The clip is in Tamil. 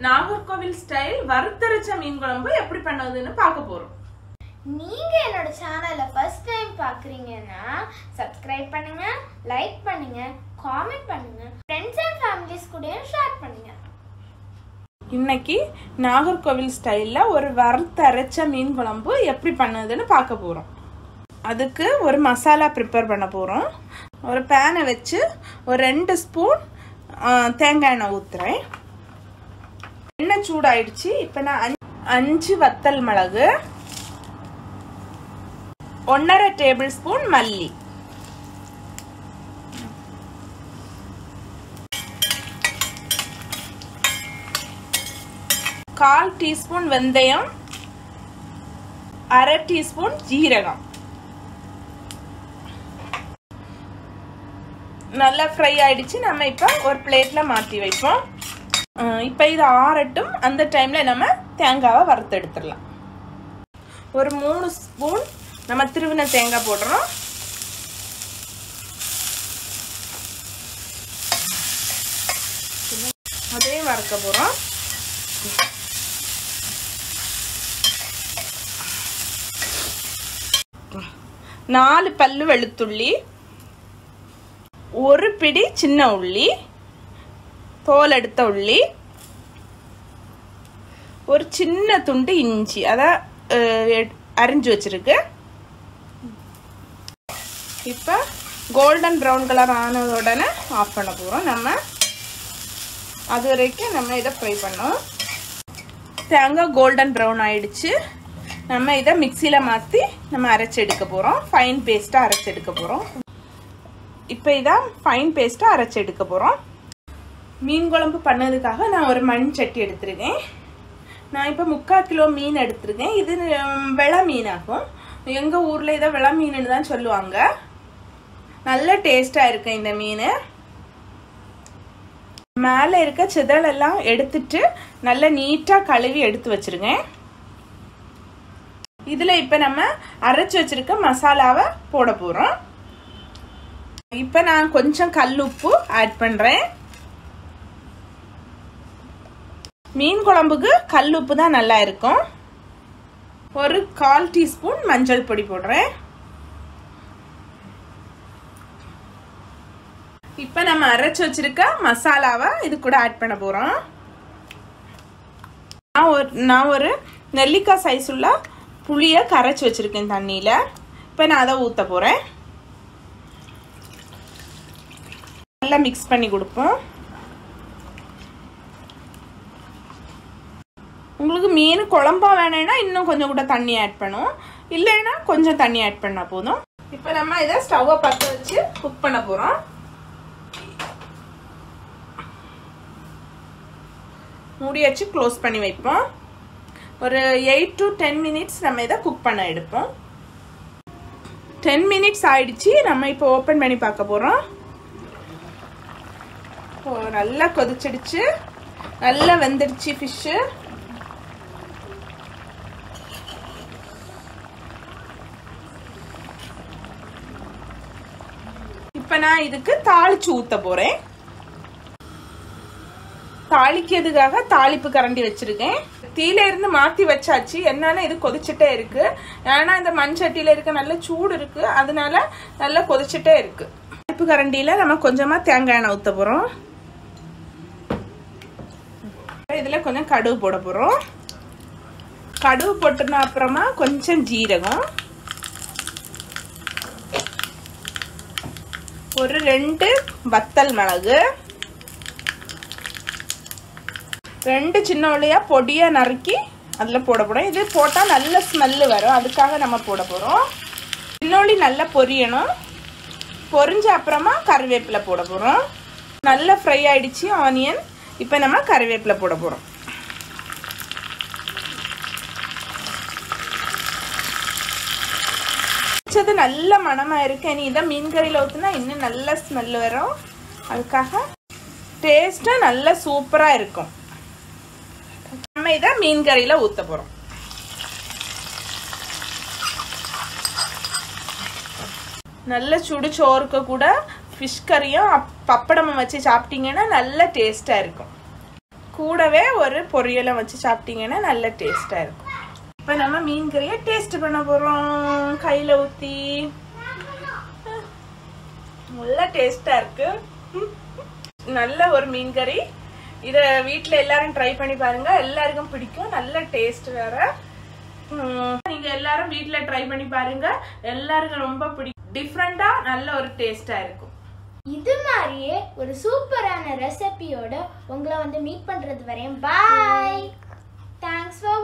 நாகர்கோவில் ஸ்டைல் வறுத்தரைச்ச மீன் குழம்பு எப்படி பண்ணதுன்னு பார்க்க போறோம். நீங்க என்னோட சேனலை ஃபர்ஸ்ட் டைம் பார்க்குறீங்கன்னா சப்ஸ்கிரைப் பண்ணுங்க, லைக் பண்ணுங்க, காமெண்ட் பண்ணுங்க, ஃப்ரெண்ட்ஸ் அண்ட் ஃபேமிலிஸ் கூடயும் ஷேர் பண்ணுங்க. இன்னைக்கு நாகர்கோவில் ஸ்டைல்ல ஒரு வறுத்தரைச்ச மீன் குழம்பு எப்படி பண்ணதுன்னு பார்க்க போறோம். அதுக்கு ஒரு மசாலா ப்ரிப்பேர் பண்ண போறோம். ஒரு பேனை வச்சு ஒரு 2 ஸ்பூன் தேங்காய் எண்ணெய் ஊத்துறேன். எண்ணெய் சூடாயிடுச்சு. இப்போ நான் 5 வத்தல் மிளகு, 1.5 டேபிள் ஸ்பூன் மல்லி, கால் டீஸ்பூன் வெந்தயம், 1/2 டீஸ்பூன் ஜீரகம் நல்லா ஃப்ரை ஆயிடுச்சு. நம்ம இப்போ ஒரு பிளேட்ல மாற்றி வைப்போம். இப்போ இது ஆறட்டும். அந்த டைம்ல நம்ம தேங்காவை வறுத்து எடுத்துடலாம். ஒரு 3 ஸ்பூன் நம்ம திருவின தேங்காய் போடுறோம். அதையும் வறுக்க போறோம். 4 பல்லு வெளுத்துள்ளி, 1 பிடி சின்ன உள்ளி, தோல் எடுத்த உள்ளி, ஒரு சின்ன துண்டு இஞ்சி அதை அரிஞ்சு வச்சிருக்கு. இப்போ கோல்டன் ப்ரௌன் கலர் ஆனதுடனே ஆஃப் பண்ண போகிறோம். நம்ம அது வரைக்கும் நம்ம இதை ஃப்ரை பண்ணோம். தேங்காய் கோல்டன் ப்ரௌன் ஆயிடுச்சு. நம்ம இதை மிக்சியில் மாற்றி நம்ம அரைச்சி எடுக்க போகிறோம். ஃபைன் பேஸ்ட்டாக அரைச்சி எடுக்க போகிறோம். இப்போ இதான் ஃபைன் பேஸ்ட்டாக அரைச்சி எடுக்க போகிறோம். மீன் குழம்பு பண்ணதுக்காக நான் ஒரு மண் சட்டி எடுத்துருக்கேன். நான் இப்போ 3/4 கிலோ மீன் எடுத்துருக்கேன். இது வெள மீனாகும். எங்கள் ஊரில் இதை வெள மீனுன்னு தான் சொல்லுவாங்க. நல்ல டேஸ்ட்டாக இருக்கு இந்த மீன். மேலே இருக்க சிதலெல்லாம் எடுத்துட்டு நல்லா நீட்டாக கழுவி எடுத்து வச்சுருக்கேன். இதில் இப்போ நம்ம அரைச்சி வச்சிருக்க மசாலாவை போட போகிறோம். இப்போ நான் கொஞ்சம் கல்லுப்பு ஆட் பண்ணுறேன். மீன் குழம்புக்கு கல்லுப்பு தான் நல்லா இருக்கும். ஒரு 1/4 டீஸ்பூன் மஞ்சள் பொடி போடுறேன். இப்போ நம்ம அரைச்சி வச்சிருக்க மசாலாவை இது கூட ஆட் பண்ண போகிறோம். நான் ஒரு நெல்லிக்காய் சைஸ் உள்ள புளியை கரைச்சி வச்சிருக்கேன் தண்ணியில். இப்போ நான் அதை ஊற்ற போகிறேன். நல்லா மிக்ஸ் பண்ணி கொடுப்போம். உங்களுக்கு மீன் குழம்பா வேணும்னா இன்னும் கொஞ்சம் கூட தண்ணி ஆட் பண்ணும், இல்லைன்னா கொஞ்சம் தண்ணி ஆட் பண்ணால் போதும். இப்போ நம்ம இதை ஸ்டவ்வை பற்ற வச்சு குக் பண்ண போகிறோம். மூடி வச்சு க்ளோஸ் பண்ணி வைப்போம். ஒரு 8 to 10 மினிட்ஸ் நம்ம இதை குக் பண்ண எடுப்போம். 10 மினிட்ஸ் ஆயிடுச்சு. நம்ம இப்போ ஓப்பன் பண்ணி பார்க்க போகிறோம். நல்லா கொதிச்சிடுச்சு, நல்லா வெந்துடுச்சு ஃபிஷ்ஷு. இப்போ நான் இதுக்கு தாளிச்சு ஊற்ற போகிறேன். தாளிக்கிறதுக்காக தாளிப்பு கரண்டி வச்சிருக்கேன். தீல இருந்து மாற்றி வச்சாச்சு. என்னன்னா இது கொதிச்சுட்டே இருக்கு. ஏன்னா இந்த மண் சட்டியில் இருக்க நல்ல சூடு இருக்கு, அதனால நல்லா கொதிச்சுட்டே இருக்கு. தாளிப்பு கரண்டியில் நம்ம கொஞ்சமாக தேங்காய் எண்ணெய் ஊற்ற போகிறோம். இதில் கொஞ்சம் கடுகு போட போகிறோம். கடுகு போட்டுன அப்புறமா கொஞ்சம் ஜீரகம், ஒரு 2 வத்தல் மிளகு, 2 சின்ன உள்ளியா பொடியாக நறுக்கி அதில் போட போகிறோம். இது போட்டால் நல்ல ஸ்மெல்லு வரும், அதுக்காக நம்ம போட போகிறோம். சின்ன உள்ளி நல்லா பொரியணும். பொரிஞ்ச அப்புறமா கருவேப்பிலை போட போகிறோம். நல்லா ஃப்ரை ஆயிடுச்சு ஆனியன். இப்போ நம்ம கருவேப்பிலை போட போகிறோம். வச்சது நல்ல மணமாக இருக்கு. நீ இதை மீன் கறியில் ஊற்றினா இன்னும் நல்ல ஸ்மெல் வரும். அதுக்காக டேஸ்ட்டும் நல்லா சூப்பராக இருக்கும். நம்ம இதை மீன் கறியில் ஊற்ற போகிறோம். நல்ல சுடு சோறுக்கு கூட ஃபிஷ் கறியும் பப்படமும் வச்சு சாப்பிட்டீங்கன்னா நல்ல டேஸ்ட்டாக இருக்கும். கூடவே ஒரு பொரியலை வச்சு சாப்பிட்டீங்கன்னா நல்ல டேஸ்டா இருக்கும். இப்போ நம்ம மீன் கறியை டேஸ்ட் பண்ண போறோம். கையில ஊத்தி நல்ல டேஸ்டா இருக்கு. நல்ல ஒரு மீன் கறி. இத வீட்ல எல்லாரும் ட்ரை பண்ணி பாருங்க, எல்லாருக்கும் பிடிக்கும். நல்ல டேஸ்ட் வேற. நீங்க எல்லாரும் வீட்ல ட்ரை பண்ணி பாருங்க, எல்லாருக்கும் ரொம்ப பிடிக்கும். டிஃபரெண்டா நல்ல ஒரு டேஸ்டா இருக்கும். இது மாதிரியே ஒரு சூப்பரான ரெசிபியோட உங்களை வந்து மீட் பண்றது வரையும் பாய். Thanks for